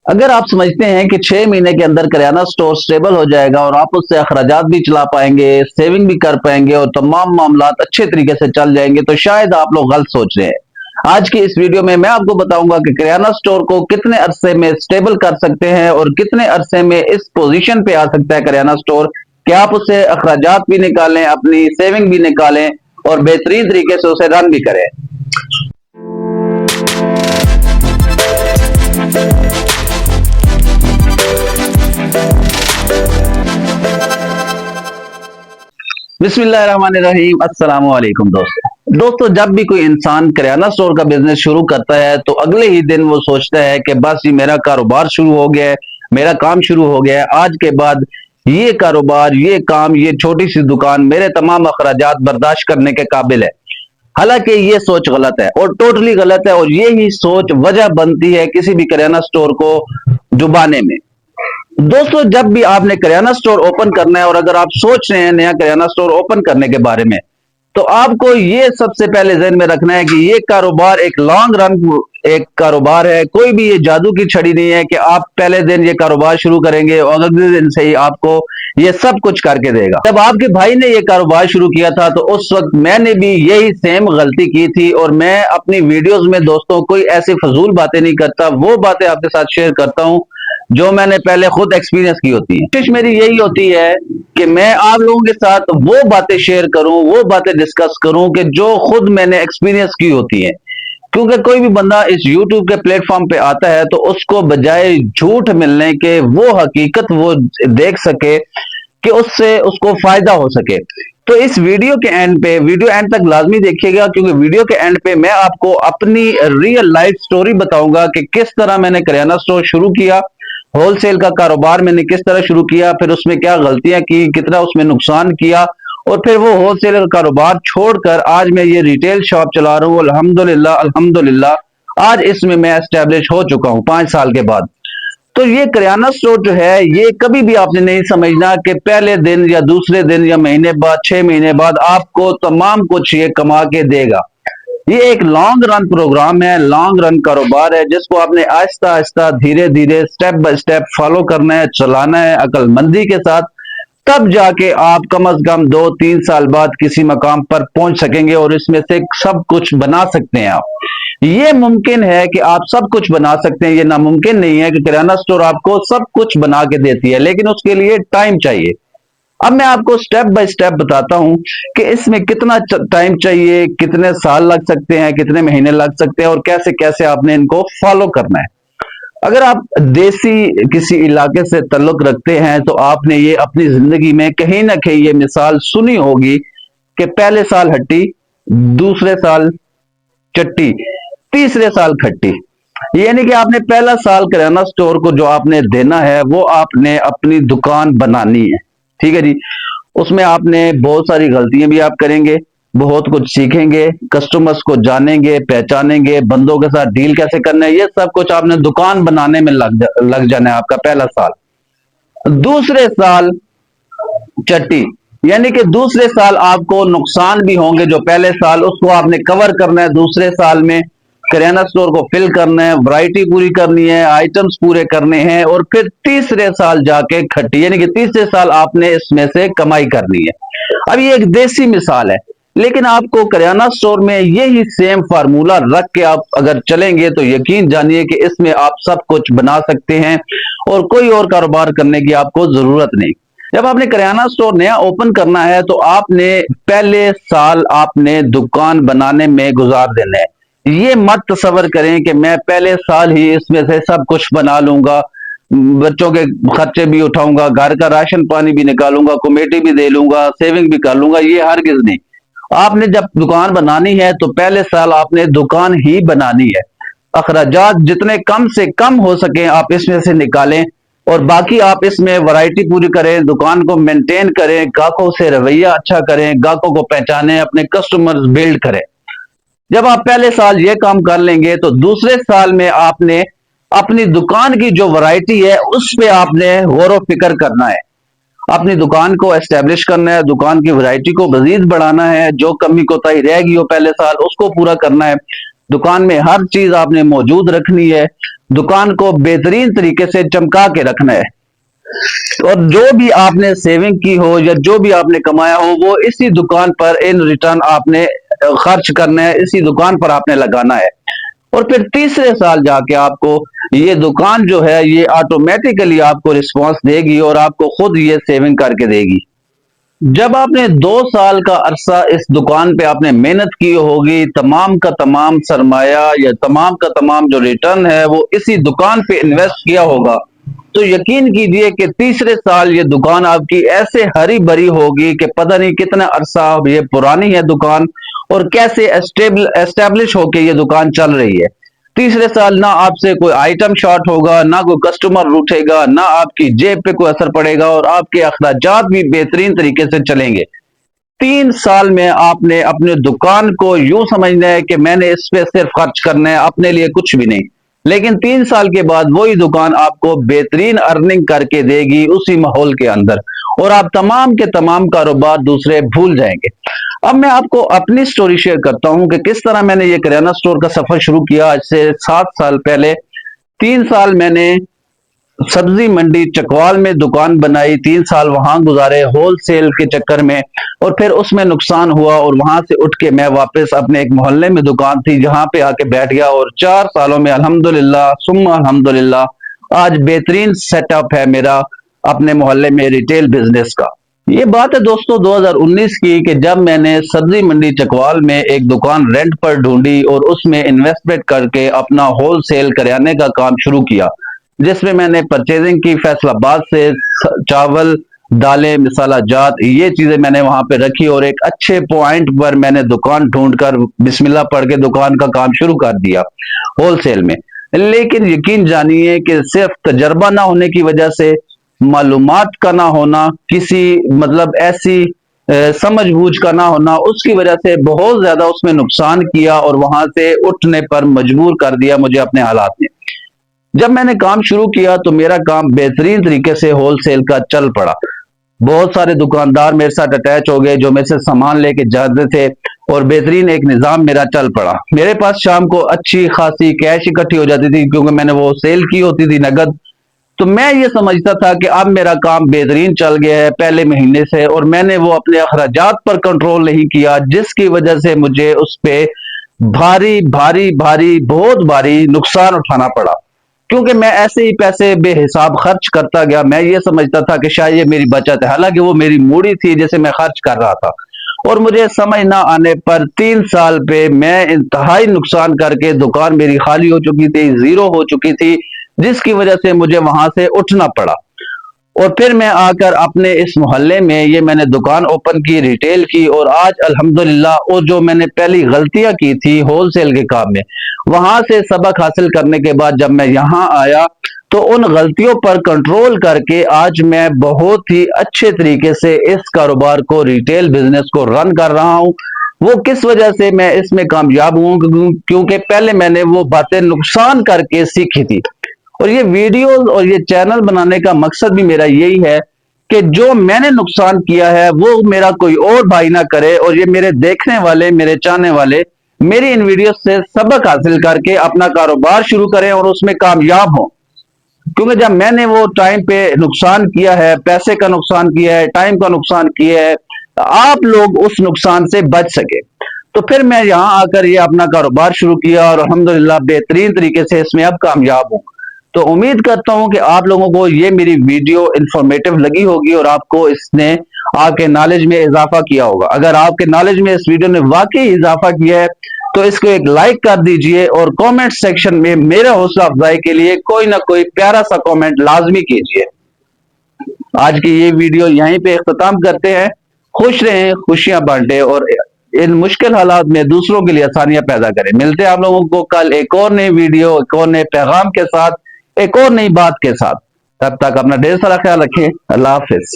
अगर आप समझते हैं कि 6 महीने के अंदर करियाना स्टोर स्टेबल हो जाएगा और आप उससे अखराजात भी चला पाएंगे, सेविंग भी कर पाएंगे और तमाम मामलात अच्छे तरीके से चल जाएंगे, तो शायद आप लोग गलत सोच रहे हैं। आज की इस वीडियो में मैं आपको बताऊंगा कि करियाना स्टोर को कितने अरसे में स्टेबल कर सकते हैं और कितने अरसे में इस पोजीशन पे आ सकता है करियाना स्टोर कि आप उससे अखराजात भी निकालें, अपनी सेविंग भी निकालें और बेहतरीन तरीके से उसे रन भी करें। बिस्मिल्लाहिर्रहमानिर्रहीम, अस्सलाम वालेकुम दोस्तों, जब भी कोई इंसान किराना स्टोर का बिजनेस शुरू करता है तो अगले ही दिन वो सोचता है कि बस ये मेरा कारोबार शुरू हो गया है, मेरा काम शुरू हो गया है। आज के बाद ये कारोबार, ये काम, ये छोटी सी दुकान मेरे तमाम अखराजात बर्दाश्त करने के काबिल है। हालांकि ये सोच गलत है और टोटली गलत है, और ये ही सोच वजह बनती है किसी भी किराना स्टोर को डुबाने में। दोस्तों, जब भी आपने किराना स्टोर ओपन करना है और अगर आप सोच रहे हैं नया किराना स्टोर ओपन करने के बारे में, तो आपको ये सबसे पहले ज़हन में रखना है कि ये कारोबार एक लॉन्ग रन एक कारोबार है। कोई भी ये जादू की छड़ी नहीं है कि आप पहले दिन ये कारोबार शुरू करेंगे और अगले दिन से ही आपको ये सब कुछ करके देगा। जब आपके भाई ने ये कारोबार शुरू किया था तो उस वक्त मैंने भी यही सेम गलती की थी, और मैं अपनी वीडियोस में दोस्तों कोई ऐसी फजूल बातें नहीं करता, वो बातें आपके साथ शेयर करता हूं जो मैंने पहले खुद एक्सपीरियंस की होती है। कोशिश मेरी यही होती है कि मैं आप लोगों के साथ वो बातें शेयर करूं, वो बातें डिस्कस करूं कि जो खुद मैंने एक्सपीरियंस की होती है। क्योंकि कोई भी बंदा इस YouTube के प्लेटफॉर्म पे आता है तो उसको बजाय झूठ मिलने के वो हकीकत वो देख सके कि उससे उसको फायदा हो सके। तो इस वीडियो के एंड पे, वीडियो एंड तक लाजमी देखिएगा, क्योंकि वीडियो के एंड पे मैं आपको अपनी रियल लाइफ स्टोरी बताऊंगा कि किस तरह मैंने किराना स्टोर शुरू किया, होलसेल का कारोबार मैंने किस तरह शुरू किया, फिर उसमें क्या गलतियां की, कितना उसमें नुकसान किया, और फिर वो होलसेल का कारोबार छोड़कर आज मैं ये रिटेल शॉप चला रहा हूँ। अल्हम्दुलिल्लाह अल्हम्दुलिल्लाह आज इसमें मैं एस्टेब्लिश हो चुका हूँ 5 साल के बाद। तो ये किराना स्टोर जो है, ये कभी भी आपने नहीं समझना कि पहले दिन या दूसरे दिन या महीने बाद, 6 महीने बाद आपको तमाम कुछ ये कमा के देगा। ये एक लॉन्ग रन प्रोग्राम है, लॉन्ग रन कारोबार है, जिसको आपने आहिस्ता आहिस्ता, धीरे धीरे, स्टेप बाय स्टेप फॉलो करना है, चलाना है अक्लमंदी के साथ। तब जाके आप कम अज कम 2-3 साल बाद किसी मकाम पर पहुंच सकेंगे और इसमें से सब कुछ बना सकते हैं आप। ये मुमकिन है कि आप सब कुछ बना सकते हैं, ये नामुमकिन नहीं है कि किराना स्टोर आपको सब कुछ बना के देती है, लेकिन उसके लिए टाइम चाहिए। अब मैं आपको स्टेप बाय स्टेप बताता हूं कि इसमें कितना टाइम चाहिए, कितने साल लग सकते हैं, कितने महीने लग सकते हैं, और कैसे कैसे आपने इनको फॉलो करना है। अगर आप देसी किसी इलाके से ताल्लुक रखते हैं तो आपने ये अपनी जिंदगी में कहीं ना कहीं ये मिसाल सुनी होगी कि पहले साल हट्टी, दूसरे साल चट्टी, तीसरे साल खट्टी। यानी कि आपने पहला साल किराना स्टोर को जो आपने देना है वो आपने अपनी दुकान बनानी है, ठीक है जी। उसमें आपने बहुत सारी गलतियां भी आप करेंगे, बहुत कुछ सीखेंगे, कस्टमर्स को जानेंगे, पहचानेंगे, बंदों के साथ डील कैसे करना है, ये सब कुछ आपने दुकान बनाने में लग जाना है आपका पहला साल। दूसरे साल चट्टी, यानी कि दूसरे साल आपको नुकसान भी होंगे, जो पहले साल उसको आपने कवर करना है। दूसरे साल में किराना स्टोर को फिल करना है, वैरायटी पूरी करनी है, आइटम्स पूरे करने हैं, और फिर तीसरे साल जाके खट्टी, यानी कि तीसरे साल आपने इसमें से कमाई करनी है। अब ये एक देसी मिसाल है, लेकिन आपको किराना स्टोर में यही सेम फार्मूला रख के आप अगर चलेंगे तो यकीन जानिए कि इसमें आप सब कुछ बना सकते हैं और कोई और कारोबार करने की आपको जरूरत नहीं। जब आपने किराना स्टोर नया ओपन करना है तो आपने पहले साल आपने दुकान बनाने में गुजार देना है। ये मत तसव्वुर करें कि मैं पहले साल ही इसमें से सब कुछ बना लूंगा, बच्चों के खर्चे भी उठाऊंगा, घर का राशन पानी भी निकालूंगा, कमेटी भी दे लूंगा, सेविंग भी कर लूंगा। ये हरगिज नहीं। आपने जब दुकान बनानी है तो पहले साल आपने दुकान ही बनानी है। अखराजात जितने कम से कम हो सके आप इसमें से निकालें, और बाकी आप इसमें वैरायटी पूरी करें, दुकान को मेंटेन करें, ग्राहकों से रवैया अच्छा करें, ग्राहकों को पहचानें, अपने कस्टमर्स बिल्ड करें। जब आप पहले साल ये काम कर लेंगे तो दूसरे साल में आपने अपनी दुकान की जो वैरायटी है उस पे आपने गौर फिक्र करना है। अपनी दुकान को एस्टेब्लिश करना है, दुकान की वैरायटी को मजीद बढ़ाना है, जो कमी कोताही रहेगी वो पहले साल उसको पूरा करना है। دکان میں ہر چیز آپ نے موجود رکھنی ہے، دکان کو بہترین طریقے سے چمکا کے رکھنا ہے، اور جو بھی آپ نے سیونگ کی ہو یا جو بھی آپ نے کمایا ہو وہ اسی دکان پر ان ریٹرن آپ نے خرچ کرنا ہے، اسی دکان پر آپ نے لگانا ہے، اور پھر تیسرے سال جا کے آپ کو یہ دکان جو ہے یہ آٹومیٹیکلی آپ کو رسپانس دے گی اور آپ کو خود یہ سیونگ کر کے دے گی۔ جب آپ نے 2 سال کا عرصہ اس دکان پہ آپ نے محنت کی ہوگی، تمام کا تمام سرمایہ یا تمام کا تمام جو ریٹرن ہے وہ اسی دکان پہ انویسٹ کیا ہوگا، تو یقین کیجئے کہ تیسرے سال یہ دکان آپ کی ایسے ہری بھری ہوگی کہ پتہ نہیں کتنا عرصہ یہ پرانی ہے دکان اور کیسے اسٹیبلش ہو کے یہ دکان چل رہی ہے۔ تیسرے سال نہ آپ سے کوئی آئٹم شارٹ ہوگا، نہ کوئی کسٹمر روٹھے گا، نہ آپ کی جیب پہ کوئی اثر پڑے گا، اور آپ کے اخراجات بھی بہترین طریقے سے چلیں گے۔ 3 سال میں آپ نے اپنے دکان کو یوں سمجھنا ہے کہ میں نے اس پہ صرف خرچ کرنا ہے، اپنے لیے کچھ بھی نہیں، لیکن 3 سال کے بعد وہی دکان آپ کو بہترین ارننگ کر کے دے گی اسی ماحول کے اندر، اور آپ تمام کے تمام کاروبار دوسرے بھول جائیں گے۔ اب میں آپ کو اپنی سٹوری شیئر کرتا ہوں کہ کس طرح میں نے یہ کریانہ سٹور کا سفر شروع کیا آج سے 7 سال پہلے۔ 3 سال میں نے سبزی منڈی چکوال میں دکان بنائی، 3 سال وہاں گزارے ہول سیل کے چکر میں، اور پھر اس میں نقصان ہوا اور وہاں سے اٹھ کے میں واپس اپنے ایک محلے میں دکان تھی جہاں پہ آ کے بیٹھ گیا، اور 4 سالوں میں الحمدللہ ثم الحمدللہ آج بہترین سیٹ اپ ہے میرا اپنے محلے میں ریٹیل بزنس کا۔ یہ بات ہے دوستو 2019 کی کہ جب میں نے سبزی منڈی چکوال میں ایک دکان رینٹ پر ڈھونڈی اور اس میں انویسٹمنٹ کر کے اپنا ہول سیل کریانے کا کام شروع کیا، جس میں نے پرچیزنگ کی فیصل آباد سے چاول، دالیں، مسالہ جات، یہ چیزیں میں نے وہاں پہ رکھی، اور ایک اچھے پوائنٹ پر میں نے دکان ڈھونڈ کر بسم اللہ پڑھ کے دکان کا کام شروع کر دیا ہول سیل میں۔ لیکن یقین جانیے کہ صرف تجربہ نہ ہونے کی وجہ سے، معلومات کا نہ ہونا، کسی ایسی سمجھ بوجھ کا نہ ہونا، اس کی وجہ سے بہت زیادہ اس میں نقصان کیا اور وہاں سے اٹھنے پر مجبور کر دیا مجھے اپنے حالات نے۔ جب میں نے کام شروع کیا تو میرا کام بہترین طریقے سے ہول سیل کا چل پڑا، بہت سارے دکاندار میرے ساتھ اٹیچ ہو گئے جو میرے سے سامان لے کے جاتے تھے، اور بہترین ایک نظام میرا چل پڑا۔ میرے پاس شام کو اچھی خاصی کیش اکٹھی ہو جاتی تھی کیونکہ میں نے وہ سیل کی ہوتی تھی نگد، تو میں یہ سمجھتا تھا کہ اب میرا کام بہترین چل گیا ہے پہلے مہینے سے، اور میں نے وہ اپنے اخراجات پر کنٹرول نہیں کیا، جس کی وجہ سے مجھے اس پہ بھاری بھاری بھاری بہت بھاری نقصان اٹھانا پڑا، کیونکہ میں ایسے ہی پیسے بے حساب خرچ کرتا گیا۔ میں یہ سمجھتا تھا کہ شاید یہ میری بچت ہے، حالانکہ وہ میری موڑی تھی جسے میں خرچ کر رہا تھا، اور مجھے سمجھ نہ آنے پر 3 سال پہ میں انتہائی نقصان کر کے دکان میری خالی ہو چکی تھی، زیرو ہو چکی تھی، جس کی وجہ سے مجھے وہاں سے اٹھنا پڑا۔ اور پھر میں آ کر اپنے اس محلے میں یہ میں نے دکان اوپن کی، ریٹیل کی، اور آج الحمدللہ وہ جو میں نے پہلی غلطیاں کی تھی ہول سیل کے کام میں، وہاں سے سبق حاصل کرنے کے بعد جب میں یہاں آیا تو ان غلطیوں پر کنٹرول کر کے آج میں بہت ہی اچھے طریقے سے اس کاروبار کو، ریٹیل بزنس کو رن کر رہا ہوں۔ وہ کس وجہ سے میں اس میں کامیاب ہوں؟ کیونکہ پہلے میں نے وہ باتیں نقصان کر کے سیکھی تھی، اور یہ ویڈیوز اور یہ چینل بنانے کا مقصد بھی میرا یہی ہے کہ جو میں نے نقصان کیا ہے وہ میرا کوئی اور بھائی نہ کرے، اور یہ میرے دیکھنے والے، میرے چاہنے والے میری ان ویڈیوز سے سبق حاصل کر کے اپنا کاروبار شروع کریں اور اس میں کامیاب ہوں۔ کیونکہ جب میں نے وہ ٹائم پہ نقصان کیا ہے، پیسے کا نقصان کیا ہے، ٹائم کا نقصان کیا ہے، آپ لوگ اس نقصان سے بچ سکے، تو پھر میں یہاں آ کر یہ اپنا کاروبار شروع کیا، اور الحمدللہ بہترین طریقے سے اس میں اب کامیاب ہوں۔ تو امید کرتا ہوں کہ آپ لوگوں کو یہ میری ویڈیو انفارمیٹو لگی ہوگی اور آپ کو اس نے آپ کے نالج میں اضافہ کیا ہوگا۔ اگر آپ کے نالج میں اس ویڈیو نے واقعی اضافہ کیا ہے تو اس کو ایک لائک کر دیجئے، اور کومنٹ سیکشن میں میرے حوصلہ افزائی کے لیے کوئی نہ کوئی پیارا سا کومنٹ لازمی کیجئے۔ آج کی یہ ویڈیو یہیں پہ اختتام کرتے ہیں۔ خوش رہیں، خوشیاں بانٹیں، اور ان مشکل حالات میں دوسروں کے لیے آسانیاں پیدا کریں۔ ملتے ہیں آپ لوگوں کو کل ایک اور نئی ویڈیو، ایک اور نئے پیغام کے ساتھ، ایک اور نئی بات کے ساتھ۔ تب تک اپنا ڈھیر سارا خیال رکھیں۔ اللہ حافظ۔